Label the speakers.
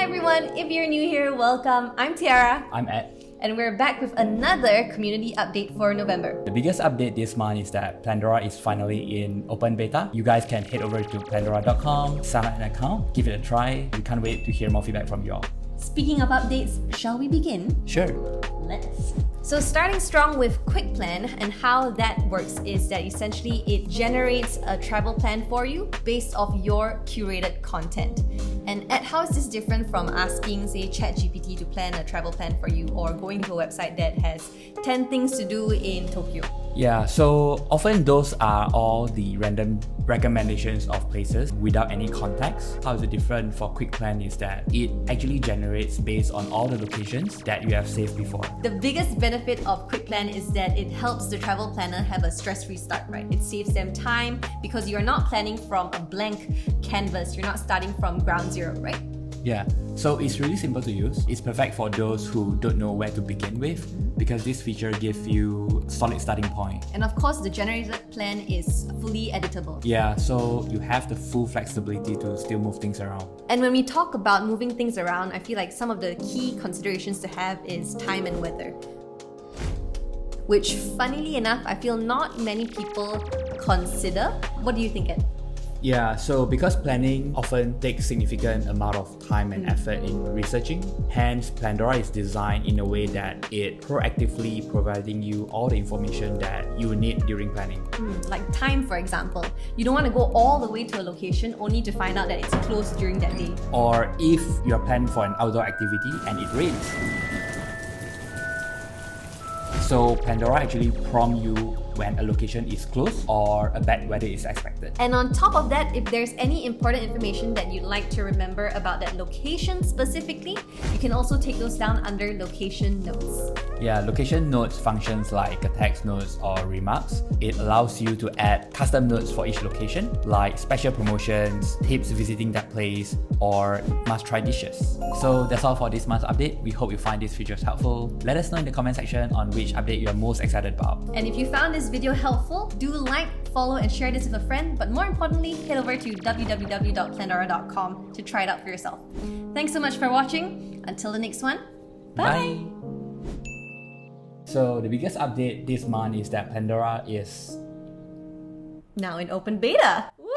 Speaker 1: everyone, if you're new here, welcome. I'm Tiara.
Speaker 2: I'm Ed.
Speaker 1: And we're back with another community update for November.
Speaker 2: The biggest update this month is that Plandora is finally in open beta. You guys can head over to Plandora.com, sign up an account, give it a try. We can't wait to hear more feedback from you all.
Speaker 1: Speaking of updates, shall we begin?
Speaker 2: Sure.
Speaker 1: Let's. So starting strong with Quick Plan, and how that works is that essentially it generates a travel plan for you based off your curated content. And Ed, how is this different from asking, say, ChatGPT to plan a travel plan for you, or going to a website that has 10 things to do in Tokyo?
Speaker 2: Yeah, so often those are all the random recommendations of places without any context. How is it different for Quick Plan is that it actually generates based on all the locations that you have saved before.
Speaker 1: The biggest benefit of Quick Plan is that it helps the travel planner have a stress-free start, right? It saves them time because you're not planning from a blank canvas. You're not starting from ground zero, right?
Speaker 2: Yeah, so it's really simple to use. It's perfect for those who don't know where to begin with because this feature gives you a solid starting point.
Speaker 1: And of course, the generated plan is fully editable.
Speaker 2: Yeah, so you have the full flexibility to still move things around.
Speaker 1: And when we talk about moving things around, I feel like some of the key considerations to have is time and weather. Which, funnily enough, I feel not many people consider. What do you think, Ed?
Speaker 2: Yeah, so because planning often takes significant amount of time and effort in researching, hence Plandora is designed in a way that it proactively providing you all the information that you need during planning.
Speaker 1: Like time, for example. You don't want to go all the way to a location only to find out that it's closed during that day.
Speaker 2: Or if you're planning for an outdoor activity and it rains. So Plandora actually prompt you when a location is closed or a bad weather is expected.
Speaker 1: And on top of that, if there's any important information that you'd like to remember about that location specifically, you can also take those down under location notes.
Speaker 2: Yeah, location notes functions like a text notes or remarks. It allows you to add custom notes for each location, like special promotions, tips visiting that place, or must-try dishes. So that's all for this month's update. We hope you find these features helpful. Let us know in the comment section on which update you are most excited about.
Speaker 1: And if you found this video helpful, do like, follow, and share this with a friend. But more importantly, head over to www.plandora.com to try it out for yourself. Thanks so much for watching. Until the next one, bye!
Speaker 2: So the biggest update this month is that Plandora is
Speaker 1: now in open beta. Woo!